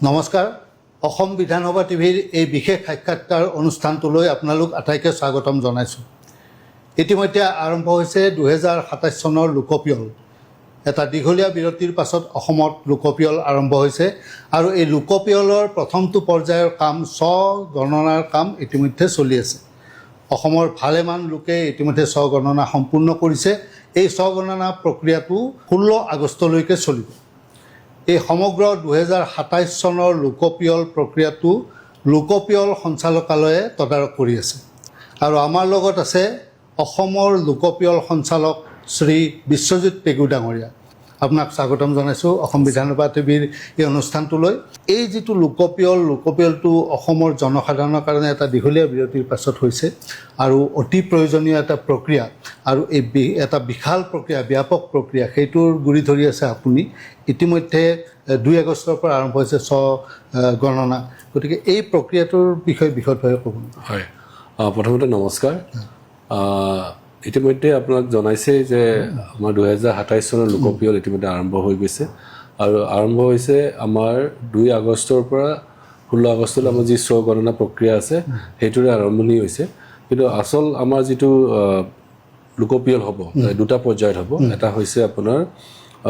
নমস্কাৰ অসম বিধানসভা টিভিৰ এই বিশেষ সাক্ষাৎকাৰ অনুষ্ঠানটোলৈ আপোনালোক আটাইকে স্বাগতম জনাইছোঁ। ইতিমধ্যে আৰম্ভ হৈছে 2027 চনৰ লোকপিয়ল। এটা দীঘলীয়া বিৰতিৰ পাছত অসমত লোকপিয়ল আৰম্ভ হৈছে আৰু এই লোকপিয়লৰ প্ৰথমটো পৰ্যায়ৰ কাম গণনাৰ কাম ইতিমধ্যে চলি আছে। অসমৰ ভালেমান লোকে ইতিমধ্যে গণনা সম্পূৰ্ণ কৰিছে। এই গণনা প্ৰক্ৰিয়াটো 16 আগষ্টলৈকে চলিব। এই সমগ্ৰ 2027 চনৰ লোকপিয়ল প্ৰক্ৰিয়াটো লোকপিয়ল সঞ্চালকালয়ে তদাৰক কৰি আছে আৰু আমাৰ লগত আছে অসমৰ লোকপিয়ল সঞ্চালক শ্ৰী বিশ্বজিৎ পেগু ডাঙৰীয়া। আপোনাক স্বাগতম জনাইছোঁ অসম বিধানসভা টিভিৰ এই অনুষ্ঠানটোলৈ। এই যিটো লোকপিয়লটো অসমৰ জনসাধাৰণৰ কাৰণে এটা দীঘলীয়া বিৰতিৰ পাছত হৈছে আৰু অতি প্ৰয়োজনীয় এটা প্ৰক্ৰিয়া আৰু এই এটা বিশাল প্ৰক্ৰিয়া, ব্যাপক প্ৰক্ৰিয়া, সেইটোৰ গুৰি ধৰি আছে আপুনি। ইতিমধ্যে 2 আগষ্টৰ পৰা আৰম্ভ হৈছে গণনা। গতিকে এই প্ৰক্ৰিয়াটোৰ বিষয়ে বিশদভাৱে ক'ব। হয়, প্ৰথমতে নমস্কাৰ। ইতিমধ্যে আপোনাক জনাইছে যে আমাৰ 2027 চনৰ লোকপিয়ল ইতিমধ্যে আৰম্ভ হৈ গৈছে আৰু আৰম্ভ হৈছে আমাৰ 2 আগষ্টৰ পৰা 16 আগষ্টলৈ আমাৰ যি গণনা প্ৰক্ৰিয়া আছে সেইটোৰে আৰম্ভণি হৈছে। কিন্তু আচল আমাৰ যিটো লোকপিয়ল হ'ব দুটা পৰ্যায়ত হ'ব। এটা হৈছে আপোনাৰ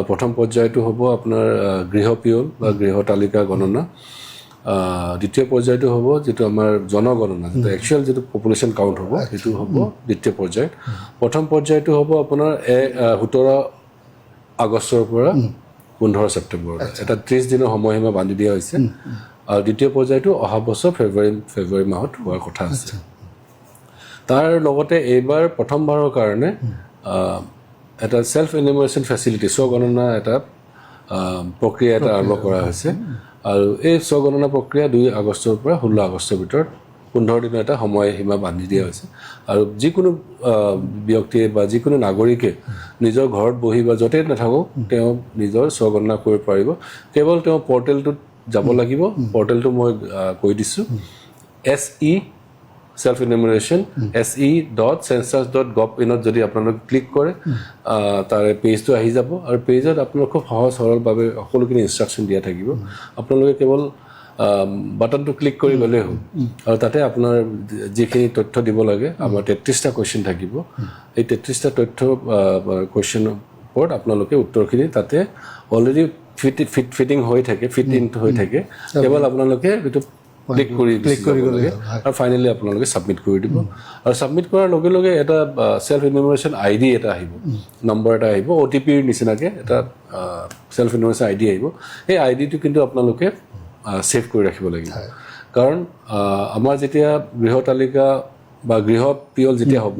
প্ৰথম পৰ্যায়টো হ'ব আপোনাৰ গৃহপিয়ল বা গৃহ তালিকা গণনা। দ্বিতীয় পৰ্যায়টো হ'ব যিটো আমাৰ জনগণনা, যিটো একচুৱেল যিটো পপুলেশ্যন কাউণ্ট হ'ব সেইটো হ'ব দ্বিতীয় পৰ্যায়ত। প্ৰথম পৰ্যায়টো হ'ব আপোনাৰ 17 আগষ্টৰ পৰা 15 ছেপ্টেম্বৰ। এটা 30 দিনৰ সময়সীমা বান্ধি দিয়া হৈছে আৰু দ্বিতীয় পৰ্যায়টো অহা বছৰ ফেব্ৰুৱাৰী মাহত হোৱাৰ কথা আছে। তাৰ লগতে এইবাৰ প্ৰথমবাৰৰ কাৰণে এটা ছেল্ফ এনিমেশ্যন ফেচিলিটি গণনা এটা প্ৰক্ৰিয়া এটা আৰম্ভ কৰা হৈছে আৰু এই গণনা প্ৰক্ৰিয়া 2 আগষ্টৰ পৰা 16 আগষ্টৰ ভিতৰত 15 দিনৰ এটা সময়সীমা বান্ধি দিয়া হৈছে আৰু যিকোনো ব্যক্তিয়ে বা যিকোনো নাগৰিকে নিজৰ ঘৰত বহি বা য'তেই নাথাকক তেওঁ নিজৰ গণনা কৰিব পাৰিব। কেৱল তেওঁ পৰ্টেলটোত যাব লাগিব। পৰ্টেলটো মই কৈ দিছোঁ, SE সেলফ ইনুমাৰেশ্যন se.census.gov.in যদি আপোনালোকে ক্লিক কৰে তাৰে পেজটো আহি যাব আৰু পেজত আপোনালোক খুব সহজ সৰলভাৱে সকলোখিনি ইনষ্ট্ৰাকশ্যন দিয়া থাকিব। আপোনালোকে কেৱল বাটনটো ক্লিক কৰি গ'লেই হ'ল আৰু তাতে আপোনাৰ যিখিনি তথ্য দিব লাগে, আমাৰ 33টা কুৱেশ্যন থাকিব। এই 33টা তথ্য কুৱেশ্যনৰ ওপৰত আপোনালোকে উত্তৰখিনি তাতে অলৰেডি ফিটিং হৈ থাকে, ফিট ইন হৈ থাকে। কেৱল আপোনালোকে এইটো ক্লিক কৰি গ'লে আৰু ফাইনেলি আপোনালোকে ছাবমিট কৰি দিব আৰু ছাবমিট কৰাৰ লগে লগে এটা ছেল্ফ ইনুমাৰেশ্যন ID এটা আহিব, নম্বৰ এটা আহিব, OTPৰ নিচিনাকৈ এটা ছেল্ফ ইনুমাৰেশ্যন ID আহিব। সেই IDটো কিন্তু আপোনালোকে ছেভ কৰি ৰাখিব লাগিব, কাৰণ আমাৰ যেতিয়া গৃহ তালিকা বা গৃহ পিয়ল যেতিয়া হ'ব,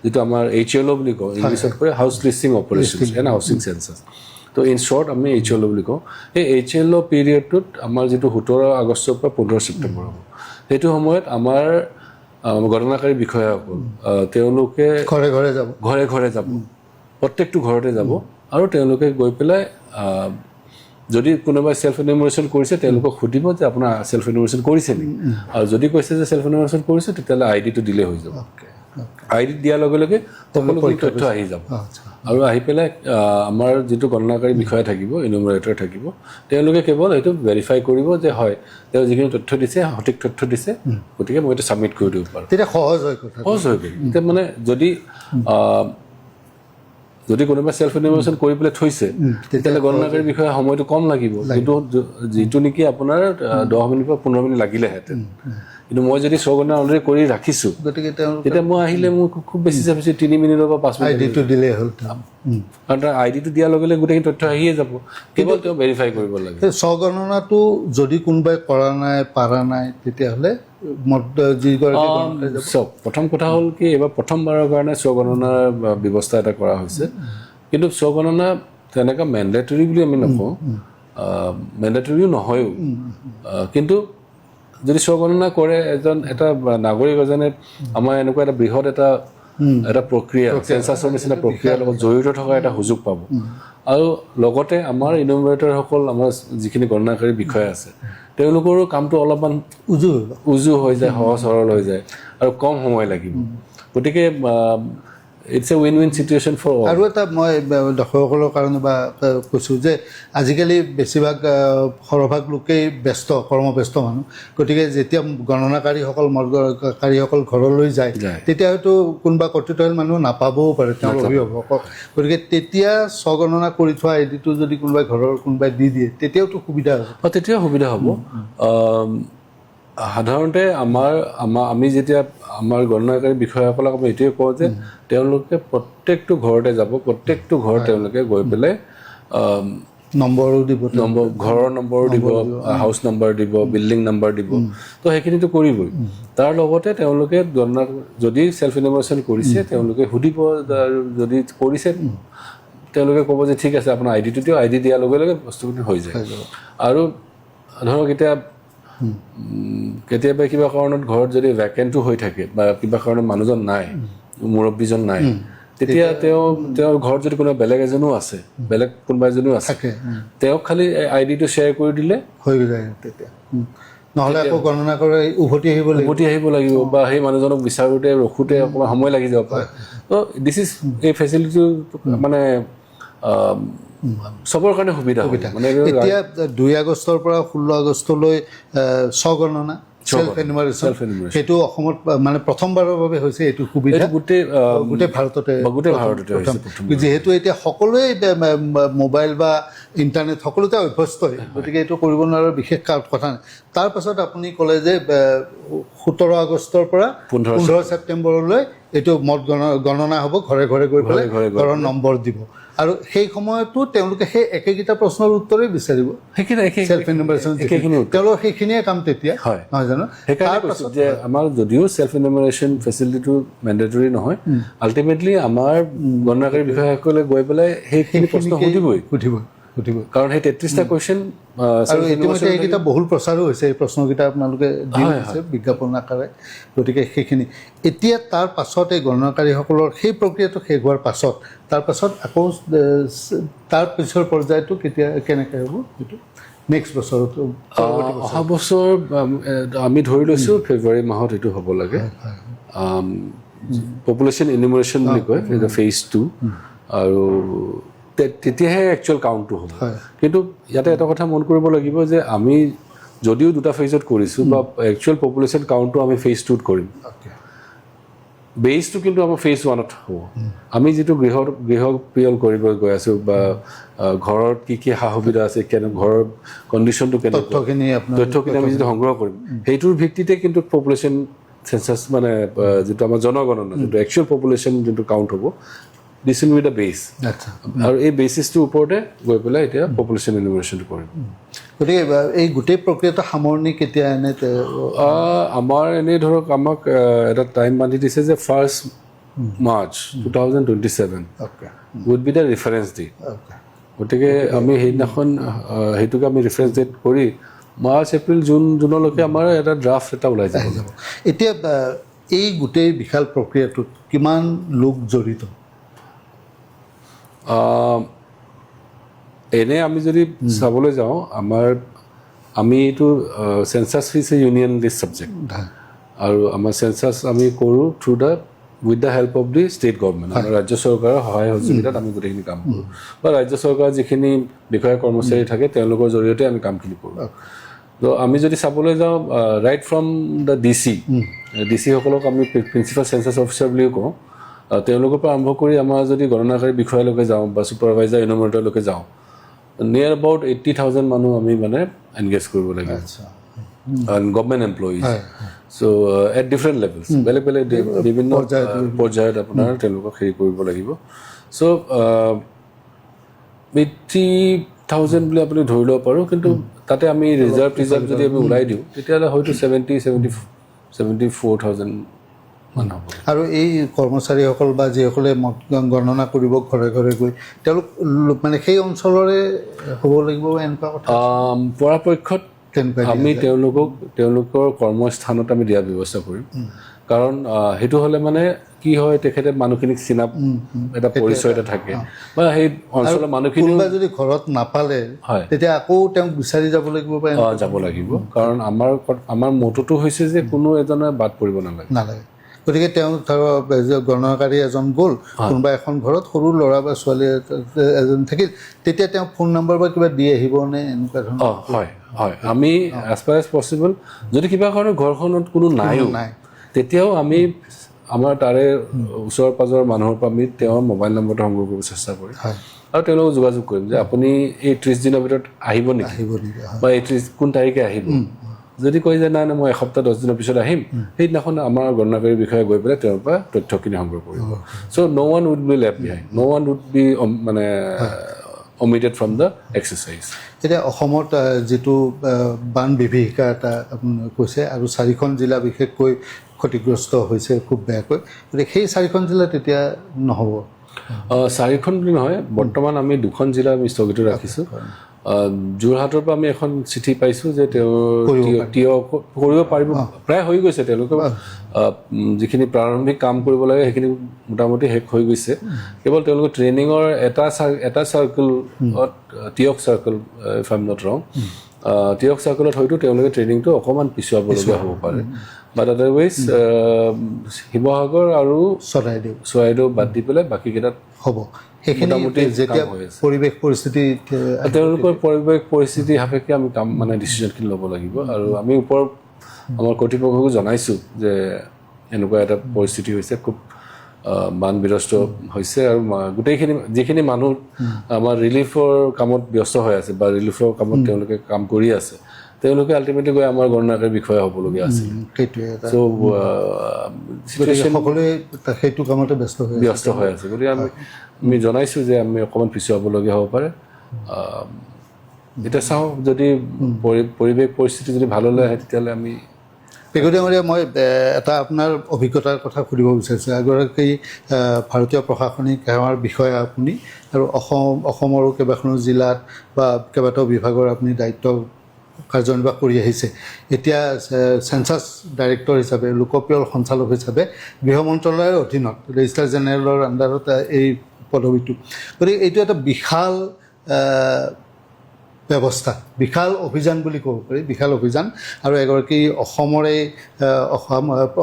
যিটো আমাৰ HLO বুলি কওঁ, ইংলিছত কয় house listing operations and housing census. তো ইন শ্বৰ্ট আমি HLO বুলি কওঁ। সেই HLO পিৰিয়ডটোত আমাৰ যিটো 17 আগষ্টৰ পৰা 15 ছেপ্টেম্বৰ হ'ব, সেইটো সময়ত আমাৰ গণনাকাৰী বিষয়াসকল তেওঁলোকে ঘৰে ঘৰে যাব, প্ৰত্যেকটো ঘৰতে যাব আৰু তেওঁলোকে গৈ পেলাই যদি কোনোবাই ছেল্ফ ইনুমাৰেশ্যন কৰিছে তেওঁলোকক সুধিব যে আপোনাৰ ছেল্ফ ইনুমাৰেশ্যন কৰিছে নেকি, আৰু যদি কৈছে যে ছেল্ফ ইনুমাৰেশ্যন কৰিছে তেতিয়াহ'লে IDটো দিলে হৈ যাব। ID দিয়াৰ লগে লগে সকলোখিনি তথ্য আহি যাব আৰু আহি পেলাই আমাৰ যিটো গণনাকাৰী বিষয়া থাকিব, ইনুমাৰেটৰ থাকিব, তেওঁলোকে কেৱল এইটো ভেৰিফাই কৰিব যে হয় তেওঁ যিখিনি তথ্য দিছে সঠিক তথ্য দিছে, গতিকে মই এইটো ছাবমিট কৰি দিব পাৰোঁ। তেতিয়া সহজ হৈ গ'ল। এতিয়া মানে যদি কোনোবাই ছেল্ফ ইনুমাৰেশ্যন কৰি পেলাই থৈছে তেতিয়াহ'লে গণনাকাৰী বিষয়া সময়টো কম লাগিব, যিটো নেকি আপোনাৰ 10 মিনিট বা 15 মিনিট লাগিলেহেঁতেন। কিন্তু মই যদি গণনা অলৰেডি কৰি ৰাখিছোঁ, গতিকে তেতিয়া মই আহিলে মোৰ খুব বেছি 3 মিনিটৰ পৰা 5 মিনিট IDটো দিলেই হ'ল। কাৰণ তাৰ IDটো দিয়াৰ লগে লগে গোটেইখিনি তথ্য আহিয়ে যাব, কেৱল তেওঁ ভেৰিফাই কৰিব লাগে। গণনাটো যদি কোনোবাই কৰা নাই, পাৰা নাই, তেতিয়াহ'লে চাওক, প্ৰথম কথা হ'ল কি এইবাৰ প্ৰথমবাৰৰ কাৰণে গণনাৰ ব্যৱস্থা এটা কৰা হৈছে। কিন্তু গণনা তেনেকুৱা মেণ্ডেটৰী বুলি আমি নকওঁ, মেণ্ডেটৰীও নহয়ও। কিন্তু যদি গণনা কৰে এটা নাগৰিক এজনে আমাৰ এনেকুৱা এটা বৃহৎ এটা প্ৰক্ৰিয়া, চেঞ্চাছৰ নিচিনা প্ৰক্ৰিয়াৰ লগত জড়িত থকা এটা সুযোগ পাব আৰু লগতে আমাৰ ইনুমাৰেটৰসকল, আমাৰ যিখিনি গণনাকাৰী বিষয়া আছে তেওঁলোকৰো কামটো অলপমান উজু হৈ যায়, সহজ সৰল হৈ যায় আৰু কম সময় লাগিব। গতিকে it's a win win situation for all. আৰু এটা মই দৰ্শকসকলৰ কাৰণে বা কৈছোঁ যে আজিকালি বেছিভাগ সৰহভাগ লোকেই ব্যস্ত, কৰ্মব্যস্ত মানুহ, গতিকে যেতিয়া গণনাকাৰীসকল মতকাৰীসকল ঘৰলৈ যায় তেতিয়া হয়তো কোনোবা কৰ্তৃত্বশীল মানুহ নাপাবও পাৰে তেওঁৰ অভিভাৱকক, গতিকে তেতিয়া স্বগণনা কৰি থোৱা আইডিটো যদি কোনোবাই ঘৰৰ কোনোবাই দি দিয়ে তেতিয়াওতো সুবিধা হ'ব। তেতিয়াও সুবিধা হ'ব। সাধাৰণতে আমি যেতিয়া আমাৰ গণনাকাৰী বিষয়াসকলক আমি এইটোৱে কওঁ যে তেওঁলোকে প্ৰত্যেকটো ঘৰতে যাব, প্ৰত্যেকটো ঘৰ তেওঁলোকে গৈ পেলাই নম্বৰো দিব, ঘৰৰ নম্বৰো দিব, হাউচ নম্বৰ দিব, বিল্ডিং নম্বৰ দিব, তো সেইখিনিতো কৰিবই। তাৰ লগতে তেওঁলোকে গণনা যদি ছেল্ফ ইনফৰমেশ্যন কৰিছে তেওঁলোকে সুধিব, যদি কৰিছে তেওঁলোকে ক'ব যে ঠিক আছে আপোনাৰ আইডিটো দিয়ক, আইডি দিয়াৰ লগে লগে বস্তুখিনি হৈ যায়। আৰু ধৰক এতিয়া কেতিয়াবা কিবা কাৰণত ঘৰত যদি ভেকেণ্টো হৈ থাকে বা কিবা কাৰণত মানুহজন নাই, মুৰব্বীজন নাই, তেতিয়া তেওঁৰ ঘৰত যদি কোনোবা বেলেগ এজনো আছে, বেলেগ কোনোবা এজনো আছে, তেওঁক খালি আইডিটো শ্বেয়াৰ কৰি দিলে হৈ যায়। তেতিয়া নহ'লে আকৌ গণনা কৰি উভতি আহিব লাগিব বা সেই মানুহজনক বিচাৰোঁতে ৰখোঁতে অকণমান সময় লাগি যাব পাৰে। তো দিছ ইজ এই ফেচিলিটিটো মানে চবৰ কাৰণে সুবিধা। মানে এতিয়া 2 আগষ্টৰ পৰা 16 আগষ্টলৈ স্বগণনা ছেল্ফ এনুমাৰেশ্যন সেইটো অসমত মানে প্ৰথমবাৰৰ বাবে হৈছে এইটো সুবিধা গোটেই ভাৰততে। যিহেতু এতিয়া সকলোৱে মোবাইল বা ইণ্টাৰনেট সকলোতে অভ্যস্ত হয়, গতিকে এইটো কৰিব নোৱাৰাৰ বিশেষ কথা নাই। তাৰপাছত আপুনি ক'লে যে 17 আগষ্টৰ পৰা 15 ছেপ্টেম্বৰলৈ এইটো মত গণনা হ'ব, ঘৰে ঘৰে গৈ পেলাই ঘৰৰ নম্বৰ দিব, আৰু সেই সময়তো তেওঁলোকে সেই একেকেইটা প্ৰশ্নৰ উত্তৰেই বিচাৰিব, ছেল্ফ এনুমাৰেশ্যন তেওঁলোকৰ সেইখিনিয়ে কাম তেতিয়া, নহয় জানো? সেইকাৰণে যে আমাৰ যদিও ছেল্ফ এনুমাৰেশ্যন ফেচিলিটিটো মেণ্ডেটৰী নহয়, আল্টিমেটলি আমাৰ গণনাকাৰী বিষয়াসকলে গৈ পেলাই সেইখিনি প্ৰশ্ন সুধিব, কাৰণ সেই 33টা কুৱেশ্যন। আৰু ইতিমধ্যে এইকেইটা বহুল প্ৰচাৰো হৈছে, এই প্ৰশ্নকেইটা আপোনালোকে দি দিছে বিজ্ঞাপন আকাৰে, গতিকে সেইখিনি এতিয়া তাৰ পাছত এই গণনাকাৰীসকলৰ সেই প্ৰক্ৰিয়াটো শেষ হোৱাৰ পাছত তাৰপাছত আকৌ তাৰ পিছৰ পৰ্যায়টো কেনেকৈ হ'ব এইটো নেক্সট বছৰত? অহা বছৰ আমি ধৰি লৈছোঁ ফেব্ৰুৱাৰী মাহত এইটো হ'ব লাগে। পপুলেশ্যন ইনুমাৰেশ্যন বুলি কয়, ফেজ 2, আৰু তেতিয়াহে একচুৱেল কাউণ্টটো হ'ব। কিন্তু ইয়াতে এটা কথা মন কৰিব লাগিব যে আমি যদিও 2টা ফেজত কৰিছোঁ বা একচুৱেল পপুলেশ্যন কাউণ্টটো আমি ফেজ 2ত কৰিম, বেছটো কিন্তু আমাৰ ফেজ 1ত হ'ব। আমি যিটো গৃহপ্ৰিয়ল কৰিব গৈ আছোঁ বা ঘৰত কি কি সা সুবিধা আছে, ঘৰৰ কণ্ডিশ্যনটো কেনেকুৱা, তথ্যখিনি আমি যিটো সংগ্ৰহ কৰিম সেইটোৰ ভিত্তিতে কিন্তু পপুলেশ্যন চেঞ্চাছ মানে যিটো আমাৰ জনগণনা, যিটো একচুৱেল পপুলেশ্যন যোনটো কাউণ্ট হ'ব, দিছ উইল বি দ্য বেছ। আৰু এই বেচিছটোৰ ওপৰতে গৈ পেলাই এতিয়া পপুলেশ্যন ইনুমাৰেশ্যনটো কৰিম। গতিকে এই গোটেই প্ৰক্ৰিয়াটো সামৰণি কেতিয়া এনে? আমাৰ এনেই ধৰক আমাক এটা টাইম বান্ধি দিছে যে 1 March 2027 will be the reference date. গতিকে আমি সেইদিনাখন সেইটোকে আমি ৰেফাৰেঞ্চ ডেট কৰি মাৰ্চ, এপ্ৰিল, জুনলৈকে আমাৰ এটা ড্ৰাফ্ট এটা ওলাই যাব। এতিয়া এই গোটেই বিশাল প্ৰক্ৰিয়াটোত কিমান লোক জড়িত? এনে আমি যদি চাবলৈ যাওঁ, আমি এইটো census is a union list subject, আৰু আমাৰ চেঞ্চাছ আমি কৰোঁ with the help of the state government. আমাৰ ৰাজ্য চৰকাৰৰ সহায় সহযোগিতাত আমি গোটেইখিনি কাম কৰোঁ, বা ৰাজ্য চৰকাৰৰ যিখিনি বিষয়া কৰ্মচাৰী থাকে তেওঁলোকৰ জৰিয়তে আমি কামখিনি কৰোঁ। তো আমি যদি চাবলৈ যাওঁ, ৰাইট ফ্ৰম দ্য ডিচিসকলক আমি প্ৰিন্সিপাল চেঞ্চাছ অফিচাৰ বুলিও কওঁ, তেওঁলোকৰ পৰা আৰম্ভ কৰি আমাৰ যদি গণনাকাৰী বিষয়ালৈকে যাওঁ বা ছুপাৰভাইজাৰ ইনুমাৰেটৰলৈকে যাওঁ, নিয়াৰ এবাউট 80,000 মানুহ আমি মানে এনগেজ কৰিব লাগিব, government employees. So' at different levels, বেলেগ বেলেগ বিভিন্ন পৰ্যায়ত আপোনাৰ তেওঁলোকক হেৰি কৰিব লাগিব। চ' 80,000 বুলি আপুনি ধৰি ল'ব পাৰোঁ, কিন্তু তাতে আমি ৰিজাৰ্ভ যদি আমি ওলাই দিওঁ তেতিয়াহ'লে হয়তো 74,000 মানুহ হ'ব। আৰু এই কৰ্মচাৰীসকল বা যিসকলে মত গণনা কৰিব ঘৰে ঘৰে গৈ, তেওঁলোক মানে সেই অঞ্চলৰে হ'ব লাগিব এনেকুৱা কথা? পৰাপক্ষত আমি তেওঁলোকৰ কৰ্মস্থানত আমি দিয়াৰ ব্যৱস্থা কৰিম, কাৰণ সেইটো হ'লে মানে কি হয়, তেখেতে মানুহখিনিক চিনা এটা পৰিচয় এটা থাকে, বা সেই অঞ্চলৰ মানুহখিনি যদি ঘৰত নাপালে তেতিয়া আকৌ তেওঁক বিচাৰি যাব লাগিব, যাব লাগিব। কাৰণ আমাৰ মটোটো হৈছে যে কোনো এজনে বাদ পৰিব নালাগে। গতিকে তেওঁ ধৰক গণনাকাৰী এজন গ'ল কোনোবা এখন ঘৰত সৰু ল'ৰা বা ছোৱালী এজন থাকিল তেতিয়া তেওঁ ফোন নম্বৰ বা কিবা দি আহিবনে এনেকুৱা ধৰণৰ হয় হয় আমি এজ ফাৰ এজ পচিবল যদি কিবা কাৰণত ঘৰখনত কোনো নাইও তেতিয়াও আমি আমাৰ তাৰে ওচৰ পাজৰৰ মানুহৰ পৰা আমি তেওঁৰ মোবাইল নম্বৰটো সংগ্ৰহ কৰিব চেষ্টা কৰিম আৰু তেওঁলোকক যোগাযোগ কৰিম যে আপুনি এই 30 দিনৰ ভিতৰত আহিব নেকি বা এই 30 কোন তাৰিখে আহিব যদি কয় যে নাই মই এসপ্তাহ 10 দিনৰ পিছত আহিম সেইদিনাখন আমাৰ গণনাকাৰীৰ বিষয়ে গৈ পেলাই তেওঁৰ পৰা তথ্যখিনি সংগ্ৰহ কৰিব চ' no one would be left behind no one would be মানে omitted from the exercise এতিয়া অসমত যিটো বান বিভীষিকা এটা আপুনি কৈছে আৰু 4খন জিলা বিশেষকৈ ক্ষতিগ্ৰস্ত হৈছে খুব বেয়াকৈ গতিকে সেই 4খন জিলা তেতিয়া নহ'ব 4খন বুলি নহয় বৰ্তমান আমি 2খন জিলা আমি স্থগিত ৰাখিছোঁ যোৰহাটৰ পৰা আমি এখন চিঠি পাইছোঁ যে তেওঁ কৰিব পাৰিব প্ৰায় হৈ গৈছে তেওঁলোকে যিখিনি প্ৰাৰম্ভিক কাম কৰিব লাগে সেইখিনি মোটামুটি শেষ হৈ গৈছে কেৱল তেওঁলোকে ট্ৰেইনিঙৰ এটা circle Teok circle if I am not ৰং টিয়ক চাৰ্কলত হয়তো তেওঁলোকে ট্ৰেইনিংটো অকণমান পিছুৱাবলগীয়া হ'ব পাৰে বাট আদাৰৱাইজ শিৱসাগৰ আৰু চৰাইদেউ বাদ দি পেলাই বাকীকেইটাত হ'ব সেইখিনি যেতিয়া পৰিৱেশ পৰিস্থিতি তেওঁলোকৰ পৰিৱেশ পৰিস্থিতি সাপেক্ষে আমি কাম মানে ডিচিশ্যনখিনি ল'ব লাগিব আৰু আমি ওপৰত আমাৰ কৰ্তৃপক্ষকো জনাইছোঁ যে এনেকুৱা এটা পৰিস্থিতি হৈছে খুব বানবিৰস্ত হৈছে আৰু গোটেইখিনি যিখিনি মানুহ আমাৰ ৰিলিফৰ কামত ব্যস্ত হৈ আছে বা ৰিলিফৰ কামত তেওঁলোকে কাম কৰি আছে তেওঁলোকে আল্টিমেটলি গৈ আমাৰ গণনাকাৰীৰ বিষয়ে হ'বলগীয়া আছিল চ' সকলোৱে সেইটো কামতে ব্যস্ত হৈ আছে গতিকে আমি জনাইছোঁ যে আমি অকণমান পিছুৱাবলগীয়া হ'ব পাৰে এতিয়া চাওঁ যদি পৰিৱেশ পৰিস্থিতি যদি ভাললৈ আহে তেতিয়াহ'লে আমি পেগুদিয়ামৰীয়া মই এটা আপোনাৰ অভিজ্ঞতাৰ কথা সুধিব বিচাৰিছোঁ এগৰাকী ভাৰতীয় প্ৰশাসনিক সেৱাৰ বিষয়া আপুনি আৰু অসমৰো কেইবাখনো জিলাত বা কেইবাটাও বিভাগৰ আপুনি দায়িত্ব কাৰ্যনিৰ্বাহ কৰি আহিছে এতিয়া চেঞ্চাছ ডাইৰেক্টৰ হিচাপে লোকপিয়ল সঞ্চালক হিচাপে গৃহ মন্ত্ৰালয়ৰ অধীনত ৰেজিষ্ট্ৰাৰ জেনেৰেলৰ আণ্ডাৰত এই পদবীটো গতিকে এইটো এটা বিশাল ব্যৱস্থা বিশাল অভিযান বুলি ক'ব পাৰি বিশাল অভিযান আৰু এগৰাকী অসমৰে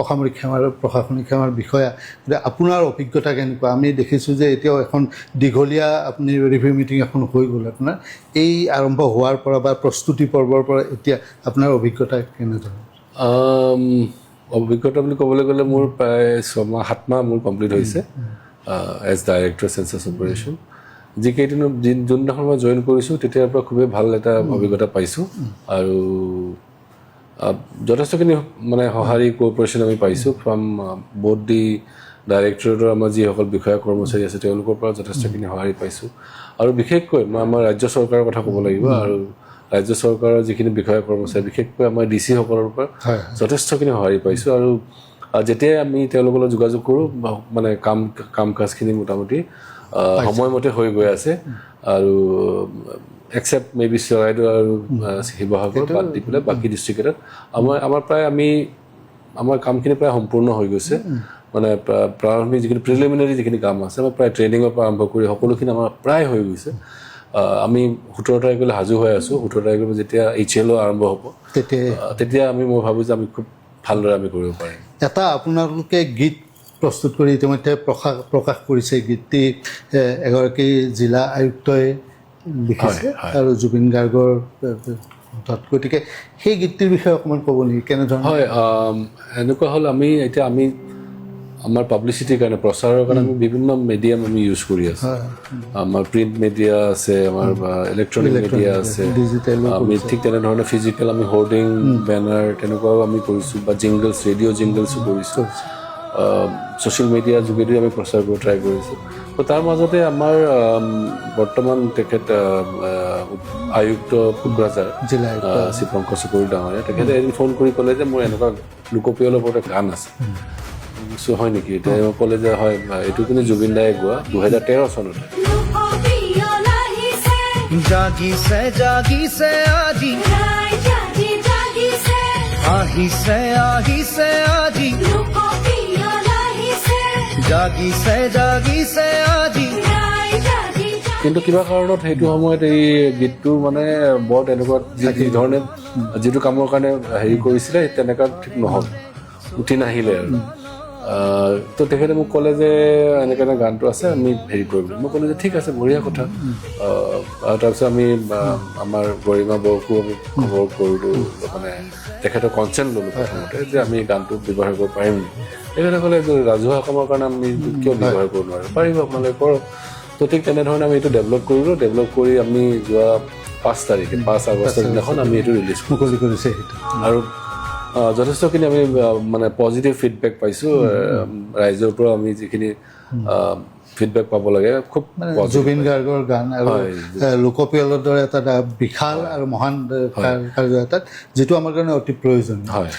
অসামৰিক সেৱাৰ প্ৰশাসনিক সেৱাৰ বিষয়া গতিকে আপোনাৰ অভিজ্ঞতা কেনেকুৱা আমি দেখিছোঁ যে এতিয়াও এখন দীঘলীয়া আপুনি ৰিভিউ মিটিং এখন হৈ গ'ল আপোনাৰ এই আৰম্ভ হোৱাৰ পৰা বা প্ৰস্তুতি পৰ্বৰ পৰা এতিয়া আপোনাৰ অভিজ্ঞতা কেনেধৰণৰ অভিজ্ঞতা বুলি ক'বলৈ গ'লে মোৰ প্ৰায় 6-7 মাহ মোৰ কমপ্লিট হৈছে এজ ডাইৰেক্টৰ চেঞ্চাছ অপাৰেশ্যন যিকেইদিনত যোনদিনাখন মই জইন কৰিছোঁ তেতিয়াৰ পৰা খুবেই ভাল এটা অভিজ্ঞতা পাইছোঁ আৰু যথেষ্টখিনি মানে সঁহাৰি কোঅপাৰেশ্যন আমি পাইছোঁ ফ্ৰম বোথ দি ডাইৰেক্টৰেটৰ আমাৰ যিসকল বিষয়া কৰ্মচাৰী আছে তেওঁলোকৰ পৰা যথেষ্টখিনি সঁহাৰি পাইছোঁ আৰু বিশেষকৈ মই আমাৰ ৰাজ্য চৰকাৰৰ কথা ক'ব লাগিব আৰু ৰাজ্য চৰকাৰৰ যিখিনি বিষয়া কৰ্মচাৰী বিশেষকৈ আমাৰ DC-সকলৰ পৰা যথেষ্টখিনি সঁহাৰি পাইছোঁ আৰু যেতিয়াই আমি তেওঁলোকৰ লগত যোগাযোগ কৰোঁ মানে কাম কাজখিনি মোটামুটি সময়মতে হৈ গৈ আছে আৰু এক্সেপ্ট মেবি চৰাইদেউ আৰু শিৱসাগৰ বাদ দি পেলাই বাকী ডিষ্ট্ৰিক্টকেইটাত আমাৰ প্ৰায় আমাৰ কামখিনি প্ৰায় সম্পূৰ্ণ হৈ গৈছে মানে প্ৰাৰম্ভিক যিখিনি প্ৰিলিমিনাৰী যিখিনি কাম আছে আমাৰ প্ৰায় ট্ৰেইনিঙৰ পৰা আৰম্ভ কৰি সকলোখিনি আমাৰ প্ৰায় হৈ গৈছে আমি 17 তাৰিখলৈ সাজু হৈ আছোঁ 17 তাৰিখৰ যেতিয়া HLO আৰম্ভ হ'ব তেতিয়া মই ভাবোঁ যে আমি খুব ভালদৰে আমি কৰিব পাৰিম এটা আপোনালোকে গীত প্ৰস্তুত কৰি ইতিমধ্যে প্ৰকাশ কৰিছে গীতটি এগৰাকী জিলা আয়ুক্তই লিখিছে আৰু জুবিন গাৰ্গৰ গতিকে সেই গীতটিৰ বিষয়ে অকণমান ক'ব নেকি কেনেধৰণৰ হয় এনেকুৱা হ'ল আমি আমাৰ পাব্লিচিটিৰ কাৰণে প্ৰচাৰৰ কাৰণে আমি বিভিন্ন মিডিয়াম আমি ইউজ কৰি আছোঁ আমাৰ প্ৰিণ্ট মিডিয়া আছে আমাৰ ইলেক্ট্ৰনিক মিডিয়া আছে আমি ঠিক তেনেধৰণে ফিজিকেল আমি হোৰ্ডিং বেনাৰ তেনেকুৱাও আমি কৰিছোঁ বা জিংগলছ ৰেডিঅ' জিংগলছো কৰিছোঁ ছ'চিয়েল মিডিয়াৰ যোগেদি আমি প্ৰচাৰ কৰিব ট্ৰাই কৰিছোঁ তো তাৰ মাজতে আমাৰ বৰ্তমান তেখেত আয়ুক্ত কোকৰাঝাৰ জিলা শিৱশংকৰ চুকুৰি ডাঙৰীয়া তেখেতে এদিন ফোন কৰি ক'লে যে মোৰ এনেকুৱা লোকপিয়লৰ ওপৰত গান আছে হয় নেকি এতিয়া ক'লে যে হয় এইটো কিন্তু জুবিন দায়ে গোৱা 2013 চনতে জাগিছে জাগিছে আজি আহিছে আহিছে আজি জাগিছে জাগিছে আজি কিন্তু কিবা কাৰণত সেইটো সময়ত এই গীতটো মানে বৰ তেনেকুৱা ধৰণে যিটো কামৰ কাৰণে হেৰি কৰিছিলে তেনেকুৱা ঠিক নহ'ল উঠি নাহিলে আৰু তো তেখেতে মোক ক'লে যে এনেকৈ এটা গানটো আছে আমি হেৰি কৰিম মই ক'লোঁ যে ঠিক আছে বঢ়িয়া কথা আৰু তাৰপিছত আমি আমাৰ গৰিমা বৌকো আমি খবৰ কৰিলোঁ মানে তেখেতৰ কনচেণ্ট ল'লোঁ প্ৰথমতে যে আমি গানটো ব্যৱহাৰ কৰিব পাৰিম নেকি তেখেতে ক'লে যে ৰাজহুৱা কামৰ কাৰণে আমি কিয় ব্যৱহাৰ কৰিব নোৱাৰোঁ পাৰিব আপোনালোকে কৰক তো ঠিক তেনেধৰণে আমি এইটো ডেভেলপ কৰিলোঁ ডেভেলপ কৰি আমি যোৱা 5 তাৰিখে 5 আগষ্টৰ দিনাখন আমি এইটো ৰিলিজ মুকলি কৰিছে সেইটো আৰু যথেষ্টখিনি আমি মানে পজিটিভ ফিডবেক পাইছোঁ ৰাইজৰ পৰা আমি যিখিনি ফিডবেক পাব লাগে খুব জুবিন গাৰ্গৰ গান আৰু লোকপিয়লৰ দৰে এটা বিশাল আৰু মহান কাৰ্য এটাত যিটো আমাৰ কাৰণে অতি প্ৰয়োজনীয় হয়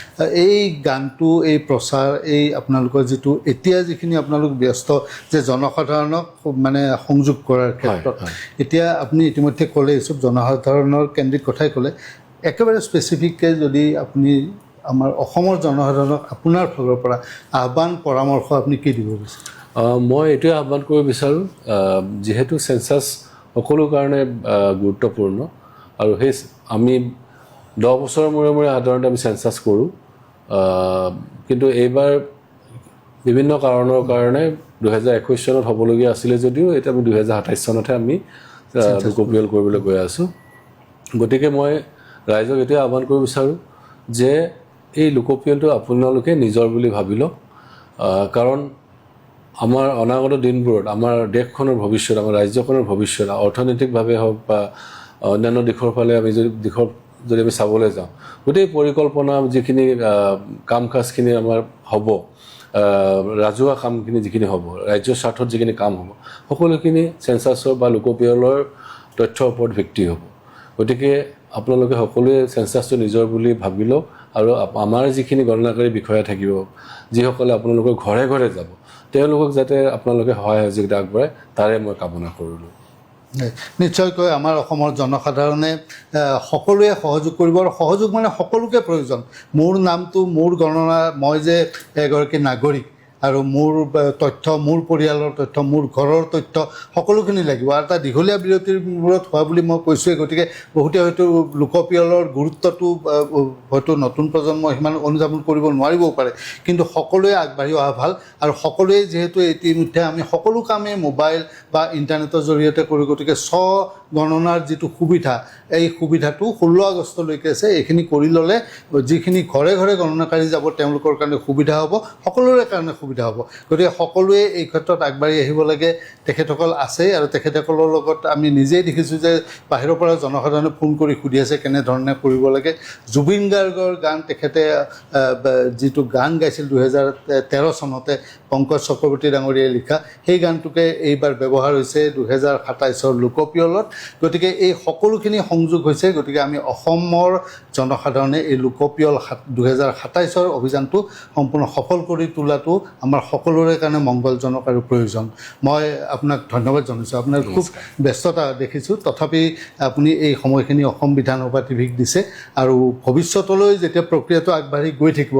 এই গানটো এই প্ৰচাৰ এই আপোনালোকৰ যিটো এতিয়া যিখিনি আপোনালোক ব্যস্ত যে জনসাধাৰণক মানে সংযোগ কৰাৰ ক্ষেত্ৰত এতিয়া আপুনি ইতিমধ্যে ক'লে এইচব জনসাধাৰণৰ কেন্দ্ৰিক কথাই ক'লে একেবাৰে স্পেচিফিককৈ যদি আপুনি আমাৰ অসমৰ জনসাধাৰণক আপোনাৰ ফালৰ পৰা আহ্বান পৰামৰ্শ আপুনি কি দিব বিচাৰে মই এইটোৱে আহ্বান কৰিব বিচাৰোঁ যিহেতু চেঞ্চাছ সকলো কাৰণে গুৰুত্বপূৰ্ণ আৰু সেই আমি 10 বছৰৰ মূৰে মূৰে সাধাৰণতে আমি চেঞ্চাছ কৰোঁ কিন্তু এইবাৰ বিভিন্ন কাৰণৰ কাৰণে 2021 চনত হ'বলগীয়া আছিলে যদিও এতিয়া আমি 2027 চনতহে আমি লোকপিয়ল কৰিবলৈ গৈ আছোঁ গতিকে মই ৰাইজক এইটোৱে আহ্বান কৰিব বিচাৰোঁ যে এই লোকপিয়লটো আপোনালোকে নিজৰ বুলি ভাবি লওক কাৰণ আমাৰ অনাগত দিনবোৰত আমাৰ দেশখনৰ ভৱিষ্যত আমাৰ ৰাজ্যখনৰ ভৱিষ্যত অৰ্থনৈতিকভাৱে হওক বা অন্যান্য দিশৰ ফালে আমি যদি আমি চাবলৈ যাওঁ গোটেই পৰিকল্পনা যিখিনি কাম কাজখিনি আমাৰ হ'ব ৰাজহুৱা কামখিনি যিখিনি হ'ব ৰাজ্যৰ স্বাৰ্থত যিখিনি কাম হ'ব সকলোখিনি চেঞ্চাছৰ বা লোকপিয়লৰ তথ্যৰ ওপৰত ভিত্তি হ'ব গতিকে আপোনালোকে সকলোৱে চেঞ্চাছটো নিজৰ বুলি ভাবি লওক আৰু আমাৰ যিখিনি গণনাকাৰী বিষয়া থাকিব যিসকলে আপোনালোকৰ ঘৰে ঘৰে যাব তেওঁলোকক যাতে আপোনালোকে সহায় সহযোগিতা আগবঢ়ায় তাৰে মই কামনা কৰিলোঁ নিশ্চয়কৈ আমাৰ অসমৰ জনসাধাৰণে সকলোৱে সহযোগ কৰিব আৰু সহযোগ মানে সকলোকে প্ৰয়োজন মোৰ নামটো মোৰ গণনা মই যে এগৰাকী নাগৰিক আৰু মোৰ তথ্য মোৰ পৰিয়ালৰ তথ্য মোৰ ঘৰৰ তথ্য সকলোখিনি লাগিব আৰু এটা দীঘলীয়া বিৰতিৰ মূৰত হোৱা বুলি মই কৈছোঁৱেই গতিকে বহুতে হয়তো লোকপিয়লৰ গুৰুত্বটো হয়তো নতুন প্ৰজন্মই সিমান অনুধাৱন কৰিব নোৱাৰিবও পাৰে কিন্তু সকলোৱে আগবাঢ়ি অহা ভাল আৰু সকলোৱে যিহেতু ইতিমধ্যে আমি সকলো কামেই মোবাইল বা ইণ্টাৰনেটৰ জৰিয়তে কৰোঁ গতিকে গণনাৰ যিটো সুবিধা এই সুবিধাটো 16 আগষ্টলৈকে আছে এইখিনি কৰি ল'লে যিখিনি ঘৰে ঘৰে গণনাকাৰী যাব তেওঁলোকৰ কাৰণে সুবিধা হ'ব সকলোৰে কাৰণে সুবিধা হ'ব গতিকে সকলোৱে এই ক্ষেত্ৰত আগবাঢ়ি আহিব লাগে তেখেতসকল আছে আৰু তেখেতসকলৰ লগত আমি নিজেই দেখিছোঁ যে বাহিৰৰ পৰা জনসাধাৰণে ফোন কৰি সুধি আছে কেনেধৰণে কৰিব লাগে জুবিন গাৰ্গৰ গান তেখেতে যিটো গান গাইছিল 2013 চনতে পংকজ চক্ৰৱৰ্তী ডাঙৰীয়াই লিখা সেই গানটোকে এইবাৰ ব্যৱহাৰ হৈছে 2027 লোকপিয়লত গতিকে এই সকলোখিনি সংযোগ হৈছে গতিকে আমি অসমৰ জনসাধাৰণে এই লোকপিয়ল 2027 অভিযানটো সম্পূৰ্ণ সফল কৰি তোলাটো আমাৰ সকলোৰে কাৰণে মংগলজনক আৰু প্ৰয়োজন মই আপোনাক ধন্যবাদ জনাইছোঁ আপোনাৰ খুব ব্যস্ততা দেখিছোঁ তথাপি আপুনি এই সময়খিনি অসম বিধানসভা টিভিক দিছে আৰু ভৱিষ্যতলৈ যেতিয়া প্ৰক্ৰিয়াটো আগবাঢ়ি গৈ থাকিব